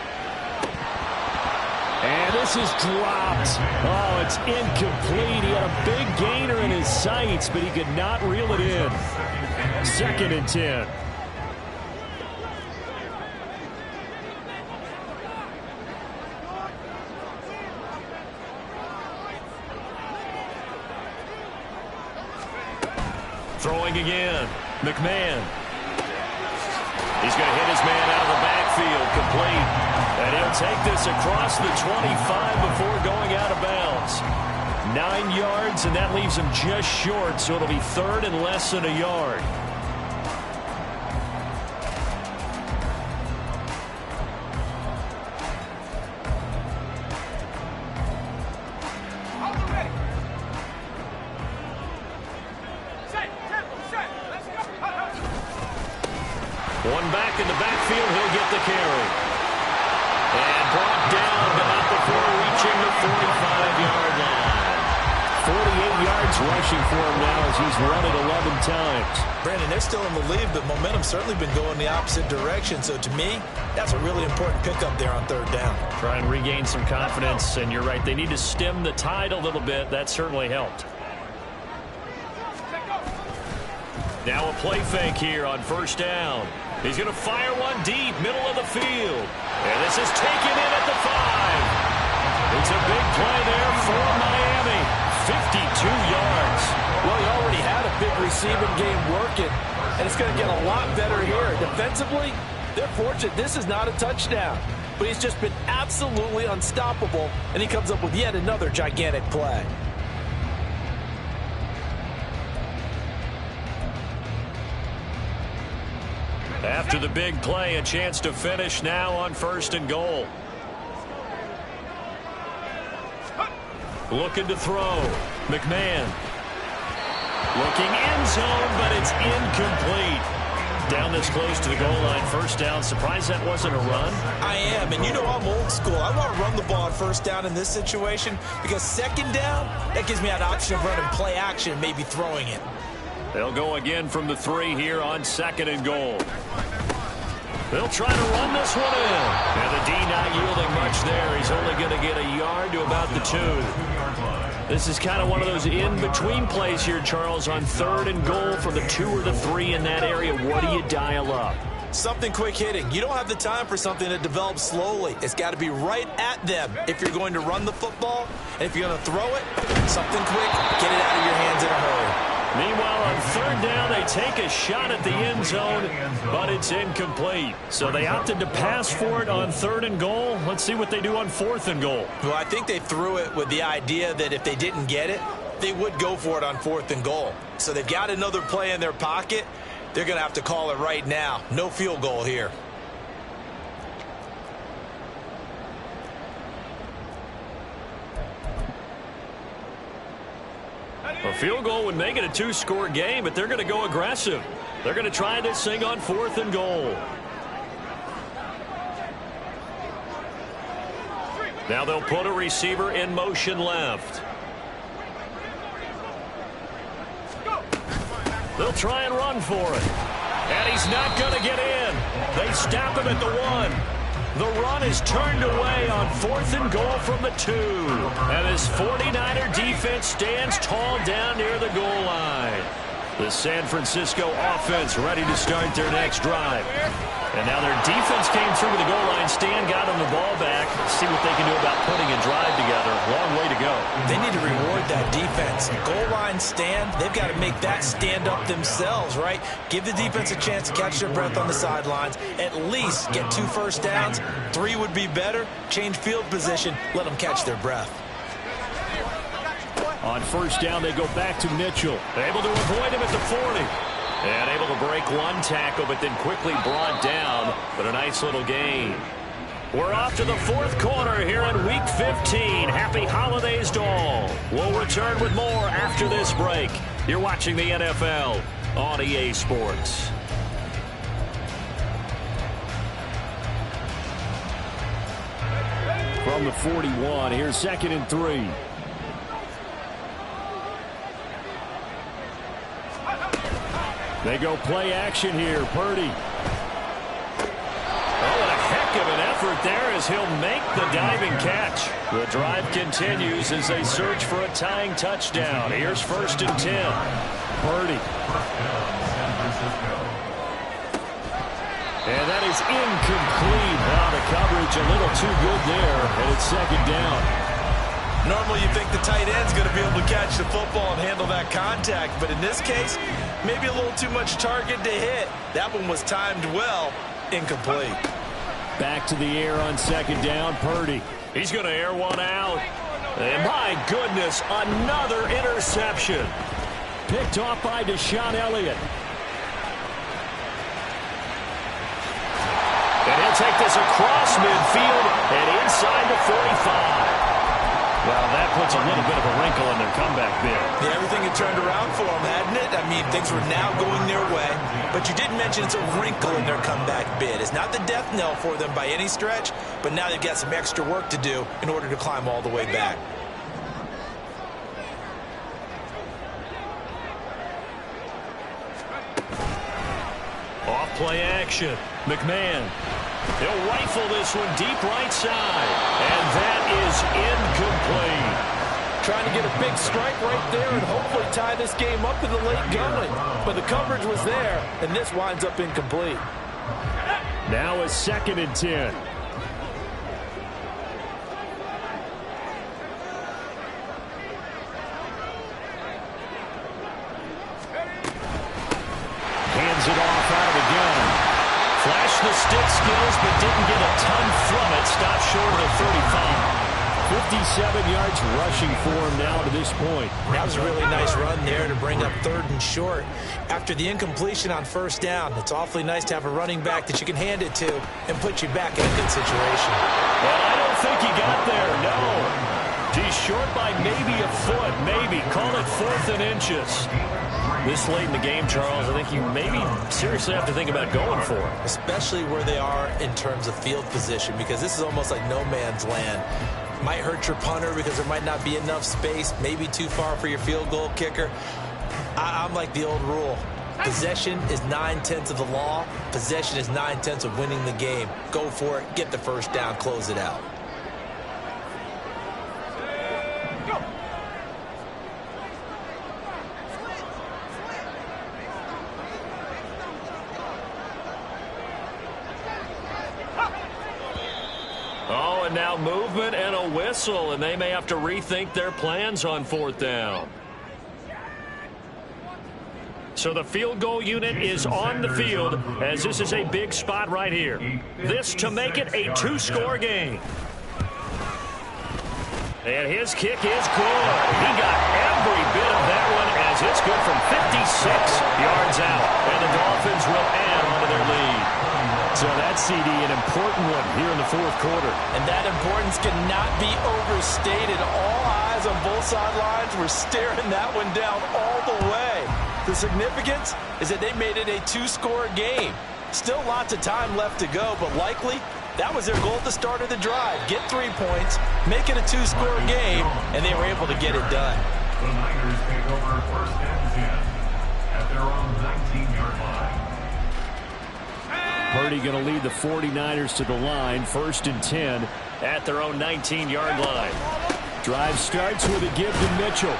And this is dropped. Oh, it's incomplete. He had a big gainer in his sights, but he could not reel it in. 2nd and 10. Throwing again. McMahon. He's going to hit his man out of the backfield. Complete. And he'll take this across the 25 before going out of bounds. 9 yards, and that leaves him just short, so it'll be 3rd and less than a yard. One back in the backfield, he'll get the carry. And brought down, but not before reaching the 45-yard line. 48 yards rushing for him now as he's run it 11 times. Brandon, they're still in the lead, but momentum's certainly been going the opposite direction. So to me, that's a really important pickup there on 3rd down. Try and regain some confidence, and you're right. They need to stem the tide a little bit. That certainly helped. Now a play fake here on 1st down. He's going to fire one deep, middle of the field. And this is taken in at the 5. It's a big play there for Miami. 52 yards. Well, he already had a big receiving game working, and it's going to get a lot better here. Defensively, they're fortunate this is not a touchdown. But he's just been absolutely unstoppable, and he comes up with yet another gigantic play. After the big play, a chance to finish now on 1st and goal. Looking to throw. McMahon. Looking end zone, but it's incomplete. Down this close to the goal line, 1st down. Surprised that wasn't a run? I am, and you know I'm old school. I want to run the ball on 1st down in this situation because 2nd down, that gives me that option of running play action, maybe throwing it. They'll go again from the 3 here on 2nd and goal. They'll try to run this one in. And the D not yielding much there. He's only going to get a yard to about the 2. This is kind of one of those in-between plays here, Charles, on 3rd and goal from the 2 or the 3 in that area. What do you dial up? Something quick hitting. You don't have the time for something that develops slowly. It's got to be right at them if you're going to run the football. And if you're going to throw it, something quick, get it out of your hands in a hurry. Meanwhile, on 3rd down, they take a shot at the end zone, but it's incomplete. So they opted to pass for it on 3rd and goal. Let's see what they do on 4th and goal. Well, I think they threw it with the idea that if they didn't get it, they would go for it on 4th and goal. So they've got another play in their pocket. They're going to have to call it right now. No field goal here. A field goal would make it a 2-score game, but they're going to go aggressive. They're going to try this thing on 4th and goal. Now they'll put a receiver in motion left. They'll try and run for it. And he's not going to get in. They stop him at the 1. The run is turned away on 4th and goal from the 2. And this 49er defense stands tall down near the goal line. The San Francisco offense ready to start their next drive. And now their defense came through with the goal line stand, got them the ball back. Let's see what they can do about putting a drive together. Long way to go. They need to reward that defense. Goal line stand, they've got to make that stand up themselves, right? Give the defense a chance to catch their breath on the sidelines. At least get 2 first downs. 3 would be better. Change field position. Let them catch their breath. On first down, they go back to Mitchell. Able to avoid him at the 40. And able to break 1 tackle, but then quickly brought down. But a nice little gain. We're off to the 4th quarter here in Week 15. Happy holidays to all. We'll return with more after this break. You're watching the NFL on EA Sports. From the 41, here's 2nd and 3. They go play action here. Purdy. Oh, what a heck of an effort there as he'll make the diving catch. The drive continues as they search for a tying touchdown. Here's 1st and 10. Purdy. And that is incomplete. Wow, the coverage a little too good there, and it's 2nd down. Normally you think the tight end's going to be able to catch the football and handle that contact, but in this case, maybe a little too much target to hit. That one was timed well, incomplete. Back to the air on 2nd down, Purdy. He's going to air one out. And my goodness, another interception. Picked off by Deshaun Elliott. And he'll take this across midfield and inside the 45. Well, that puts a little bit of a wrinkle in their comeback bid. Yeah, everything had turned around for them, hadn't it? I mean, things were now going their way. But you did mention it's a wrinkle in their comeback bid. It's not the death knell for them by any stretch, but now they've got some extra work to do in order to climb all the way back. Off play action. McMahon. He'll rifle this one deep right side. And that is incomplete. Trying to get a big strike right there and hopefully tie this game up in the late going. But the coverage was there, and this winds up incomplete. Now a 2nd and 10. Hands it off out of the gun. Flashed the stick skills, but didn't get a ton from it. Stopped short of the 35. 57 yards rushing for him now to this point. That was a really nice run there to bring up 3rd and short. After the incompletion on 1st down, it's awfully nice to have a running back that you can hand it to and put you back in a good situation. Well, I don't think he got there, no. He's short by maybe a foot, maybe. Call it 4th and inches. This late in the game, Charles, I think you maybe seriously have to think about going for it. Especially where they are in terms of field position, because this is almost like no man's land. Might hurt your punter because there might not be enough space, maybe too far for your field goal kicker. I'm like the old rule. Possession is 9/10 of the law. Possession is 9/10 of winning the game. Go for it, get the 1st down, close it out. Oh, and now movement and a whistle, and they may have to rethink their plans on 4th down. So the field goal unit is on the field, as this is a big spot right here. This to make it a 2-score game. And his kick is good. He got every bit of that one, as it's good from 56 yards out. And the Dolphins will add on to their lead. So that CD, an important one here in the 4th quarter. And that importance cannot be overstated. All eyes on both sidelines were staring that one down all the way. The significance is that they made it a 2-score game. Still lots of time left to go, but likely that was their goal at the start of the drive. Get 3 points, make it a 2-score game, and they were able to get it done. The Niners take over 1st and 10 at their their own 19-yard line. Purdy going to lead the 49ers to the line. 1st and 10 at their own 19-yard line. Drive starts with a give to Mitchell.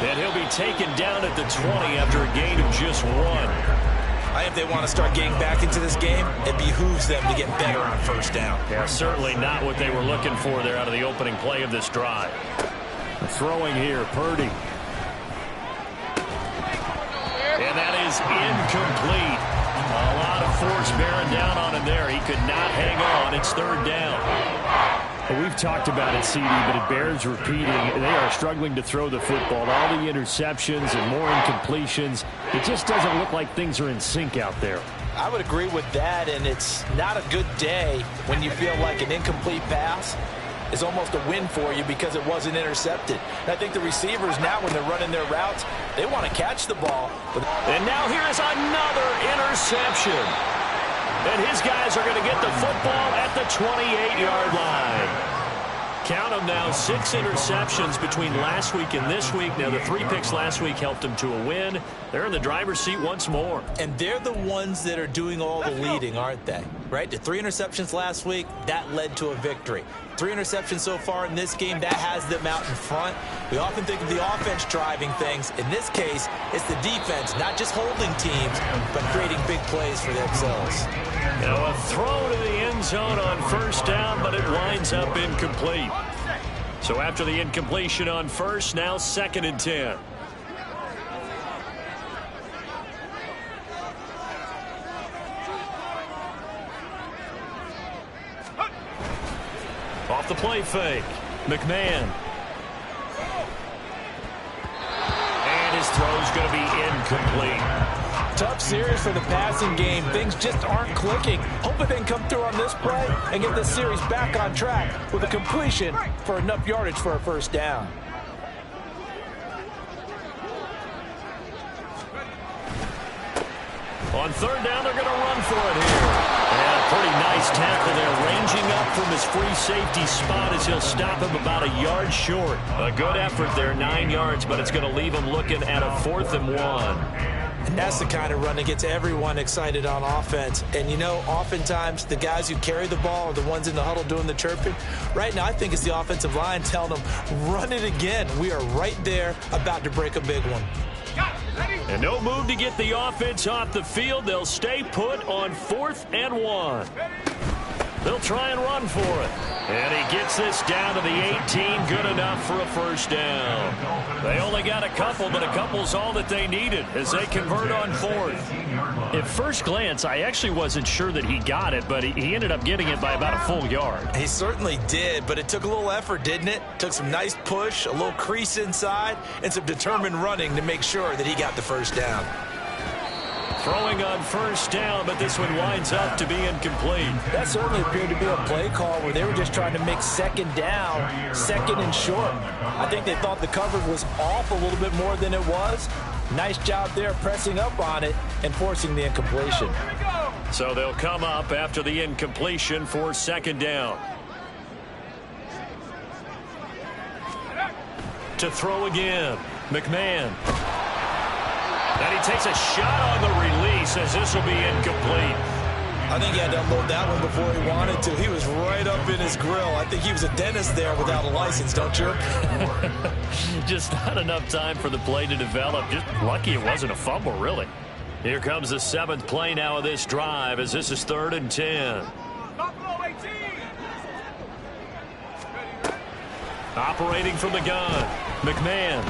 And he'll be taken down at the 20 after a gain of just 1. I think if they want to start getting back into this game, it behooves them to get better on 1st down. Yeah, certainly not what they were looking for there out of the opening play of this drive. Throwing here, Purdy. And that is incomplete. A lot of force bearing down on him there. He could not hang on. It's 3rd down. We've talked about it, CD, but it bears repeating. They are struggling to throw the football. All the interceptions and more incompletions. It just doesn't look like things are in sync out there. I would agree with that, and it's not a good day when you feel like an incomplete pass is almost a win for you because it wasn't intercepted. And I think the receivers now, when they're running their routes, they want to catch the ball. And now here is another interception. And his guys are going to get the football at the 28-yard line. Count them now, 6 interceptions between last week and this week. Now, the 3 picks last week helped them to a win. They're in the driver's seat once more. And they're the ones that are doing all the leading, aren't they? Right? The 3 interceptions last week, that led to a victory. 3 interceptions so far in this game, that has them out in front. We often think of the offense driving things. In this case, it's the defense, not just holding teams, but creating big plays for themselves. You know, a throw to the end zone on 1st down, but it winds up incomplete. So after the incompletion on 1st, now 2nd and 10. Off the play fake, McMahon. And his throw's going to be incomplete. Tough series for the passing game. Things just aren't clicking. Hoping they can come through on this play and get this series back on track with a completion for enough yardage for a 1st down. On 3rd down, they're going to run for it here. And a pretty nice tackle there, ranging up from his free safety spot as he'll stop him about a yard short. A good effort there, 9 yards, but it's going to leave him looking at a 4th and 1. And that's the kind of run that gets everyone excited on offense. And, you know, oftentimes the guys who carry the ball are the ones in the huddle doing the chirping. Right now, I think it's the offensive line telling them, run it again. We are right there about to break a big one. And no move to get the offense off the field. They'll stay put on 4th and 1. They'll try and run for it. And he gets this down to the 18. Good enough for a 1st down. They only got a couple, but a couple's all that they needed as they convert on 4th. At first glance, I actually wasn't sure that he got it, but he ended up getting it by about a full yard. He certainly did, but it took a little effort, didn't it? Took some nice push, a little crease inside, and some determined running to make sure that he got the 1st down. Throwing on 1st down, but this one winds up to be incomplete. That certainly appeared to be a play call where they were just trying to make 2nd down, 2nd and short. I think they thought the coverage was off a little bit more than it was. Nice job there pressing up on it and forcing the incompletion. So they'll come up after the incompletion for 2nd down. To throw again, McMahon. And he takes a shot on the release as this will be incomplete. I think he had to unload that one before he wanted to. He was right up in his grill. I think he was a dentist there without a license, don't you? Just not enough time for the play to develop. Just lucky it wasn't a fumble, really. Here comes the 7th play now of this drive as this is 3rd and 10. Operating from the gun, McMahon.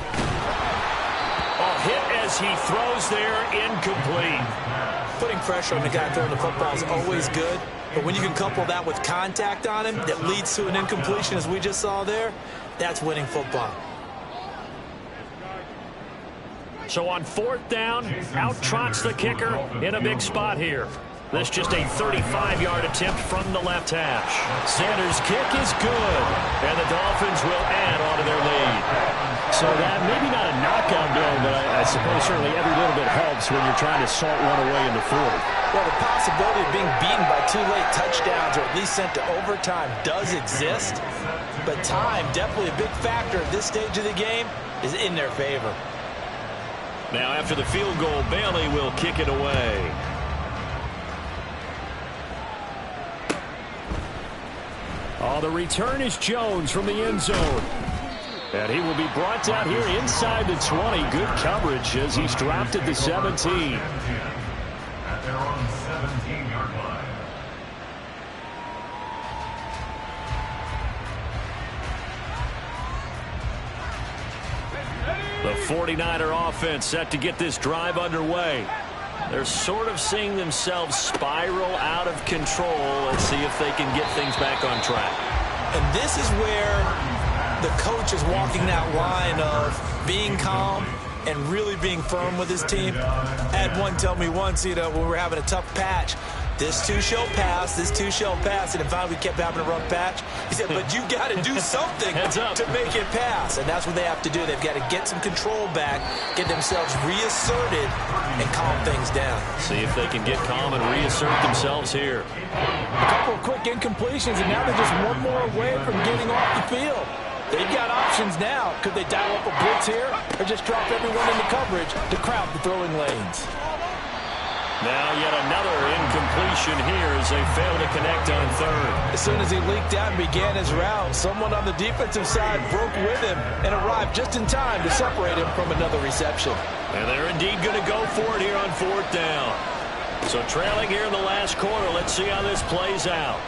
Oh, hit as he throws there, incomplete. Putting pressure on the guy throwing the football is always good, but when you can couple that with contact on him that leads to an incompletion, as we just saw there, that's winning football. So on 4th down, out trots the kicker in a big spot here. This just a 35-yard attempt from the left hash. Sanders' kick is good, and the Dolphins will add on to their lead. So that maybe not a knockout blow, but I suppose certainly every little bit helps when you're trying to salt one away in the 4th. Well, the possibility of being beaten by 2 late touchdowns or at least sent to overtime does exist, but time, definitely a big factor at this stage of the game, is in their favor. Now after the field goal, Bailey will kick it away. Oh, the return is Jones from the end zone. And he will be brought down here inside the 20. Good coverage as he's dropped at the 17. At their own 17-yard line. The 49er offense set to get this drive underway. They're sort of seeing themselves spiral out of control. Let's see if they can get things back on track. And this is where the coach is walking that line of being calm and really being firm with his team. I had one tell me once, when we were having a tough patch, this too shall pass, this too shall pass. And if finally we kept having a rough patch, he said, but you got to do something to make it pass. And that's what they have to do. They've got to get some control back, get themselves reasserted, and calm things down. See if they can get calm and reassert themselves here. A couple of quick incompletions, and now they're just one more away from getting off the field. They've got options now. Could they dial up a blitz here or just drop everyone into coverage to crowd the throwing lanes? Now yet another incompletion here as they fail to connect on third. As soon as he leaked out and began his route, someone on the defensive side broke with him and arrived just in time to separate him from another reception. And they're indeed going to go for it here on fourth down. So trailing here in the last quarter, let's see how this plays out.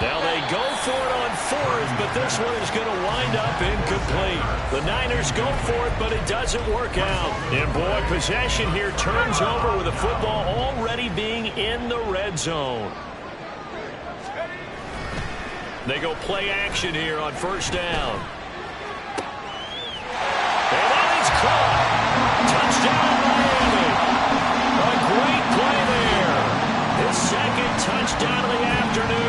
Now they go for it on fourth, but this one is going to wind up incomplete. The Niners go for it, but it doesn't work out. And boy, possession here turns over with the football already being in the red zone. They go play action here on first down. And that is caught. Touchdown, Miami. A great play there. His second touchdown of the afternoon.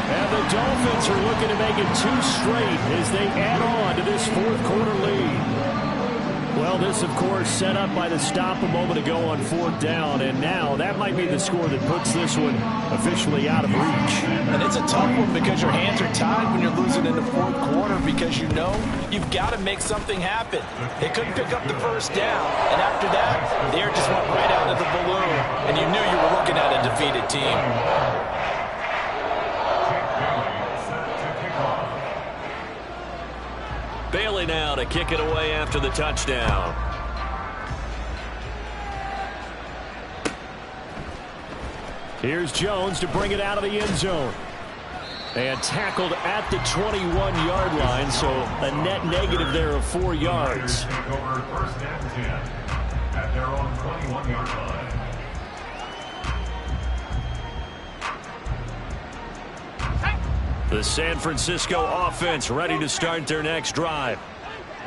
And the Dolphins are looking to make it 2 straight as they add on to this fourth quarter lead. Well, this, of course, set up by the stop a moment ago on fourth down. And now that might be the score that puts this one officially out of reach. And it's a tough one because your hands are tied when you're losing in the fourth quarter because you know you've got to make something happen. They couldn't pick up the first down. And after that, the air just went right out of the balloon. And you knew you were looking at a defeated team. Bailey now to kick it away after the touchdown. Here's Jones to bring it out of the end zone. And tackled at the 21-yard line, so a net negative there of 4 yards. Take over first and 10 at their own 21-yard line. The San Francisco offense ready to start their next drive.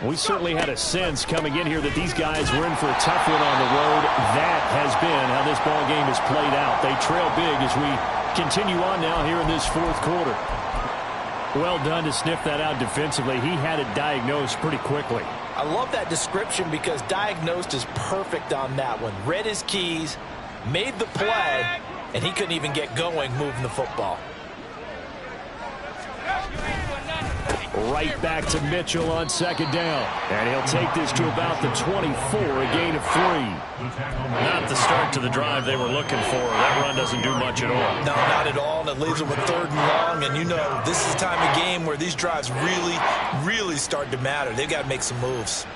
We certainly had a sense coming in here that these guys were in for a tough one on the road. That has been how this ball game has played out. They trail big as we continue on now here in this fourth quarter. Well done to sniff that out defensively. He had it diagnosed pretty quickly. I love that description because diagnosed is perfect on that one. Read his keys, made the play, and he couldn't even get going moving the football. Right back to Mitchell on second down. And he'll take this to about the 24, a gain of 3. Not the start to the drive they were looking for. That run doesn't do much at all. No, not at all, and it leaves them with third and long. And you know, this is the time of game where these drives really start to matter. They've got to make some moves.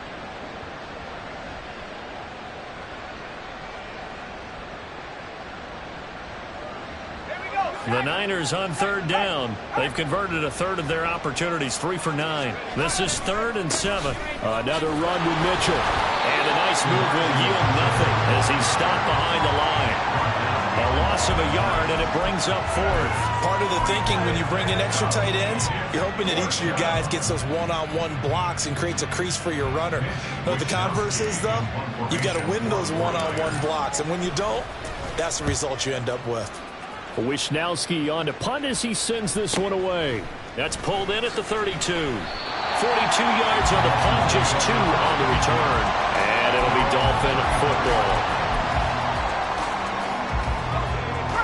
The Niners on third down. They've converted a third of their opportunities, 3 for 9. This is 3rd and 7. Another run with Mitchell. And a nice move will yield nothing as he's stopped behind the line. A loss of a yard, and it brings up 4th. Part of the thinking when you bring in extra tight ends, you're hoping that each of your guys gets those one-on-one blocks and creates a crease for your runner. You know what the converse is, though? You've got to win those one-on-one blocks, and when you don't, that's the result you end up with. Wisnowski on to punt as he sends this one away. That's pulled in at the 32. 42 yards on the punt, just 2 on the return. And it'll be Dolphin football.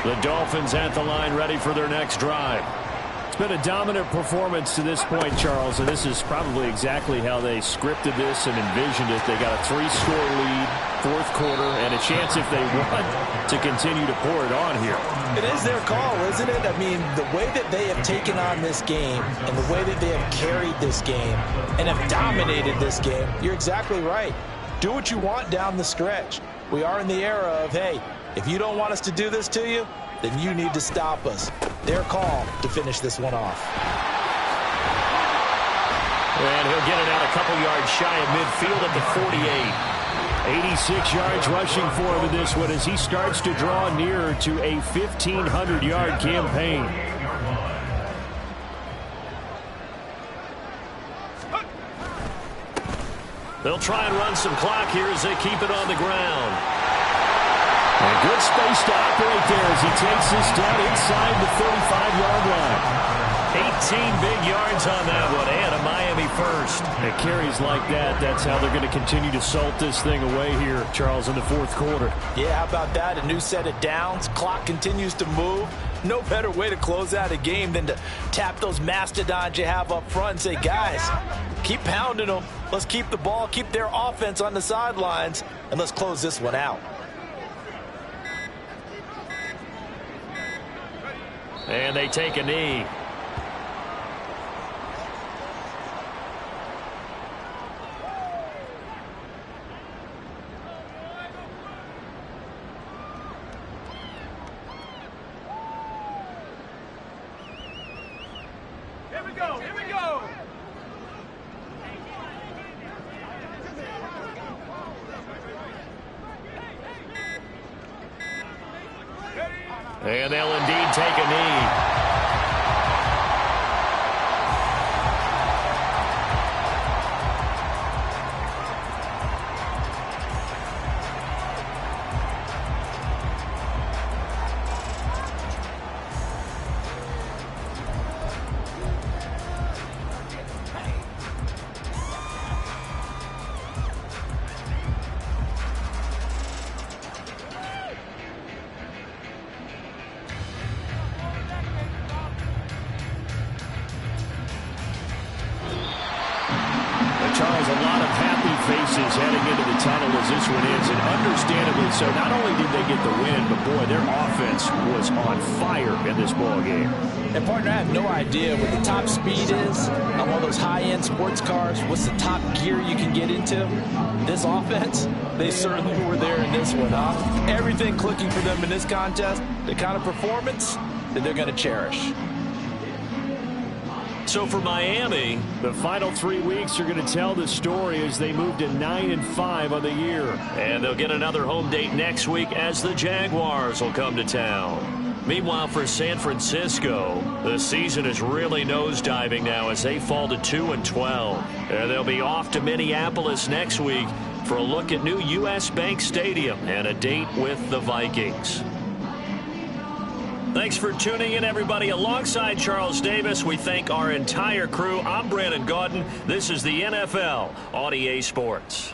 The Dolphins at the line ready for their next drive. Been a dominant performance to this point, Charles, and this is probably exactly how they scripted this and envisioned it. They got a 3-score lead, fourth quarter, and a chance if they want to continue to pour it on here. It is their call, isn't it? I mean, the way that they have taken on this game and the way that they have carried this game and have dominated this game, you're exactly right. Do what you want down the stretch. We are in the era of, hey, if you don't want us to do this to you, then you need to stop us. Their call to finish this one off. And he'll get it out a couple yards shy of midfield at the 48. 86 yards rushing for him in this one as he starts to draw nearer to a 1,500-yard campaign. They'll try and run some clock here as they keep it on the ground. And good space to operate there as he takes this down inside the 35-yard line. 18 big yards on that one, and a Miami first. It carries like that. That's how they're going to continue to salt this thing away here, Charles, in the fourth quarter. Yeah, how about that? A new set of downs. Clock continues to move. No better way to close out a game than to tap those mastodons you have up front and say, guys, keep pounding them. Let's keep the ball, keep their offense on the sidelines, and let's close this one out. And they take a knee. Here we go, here we go. And they'll indeed take a knee. Charles, a lot of happy faces heading into the tunnel as this one ends, and understandably so. Not only did they get the win, but boy, their offense was on fire in this ball game. And partner, I have no idea what the top speed is on one of those high-end sports cars. What's the top gear you can get into? This offense, they certainly were there in this one, huh? Everything clicking for them in this contest, the kind of performance that they're going to cherish. So for Miami, the final 3 weeks are going to tell the story as they move to 9-5 on the year. And they'll get another home date next week as the Jaguars will come to town. Meanwhile, for San Francisco, the season is really nosediving now as they fall to 2-12. And they'll be off to Minneapolis next week for a look at new U.S. Bank Stadium and a date with the Vikings. Thanks for tuning in, everybody. Alongside Charles Davis, we thank our entire crew. I'm Brandon Gaudin. This is the NFL on EA Sports.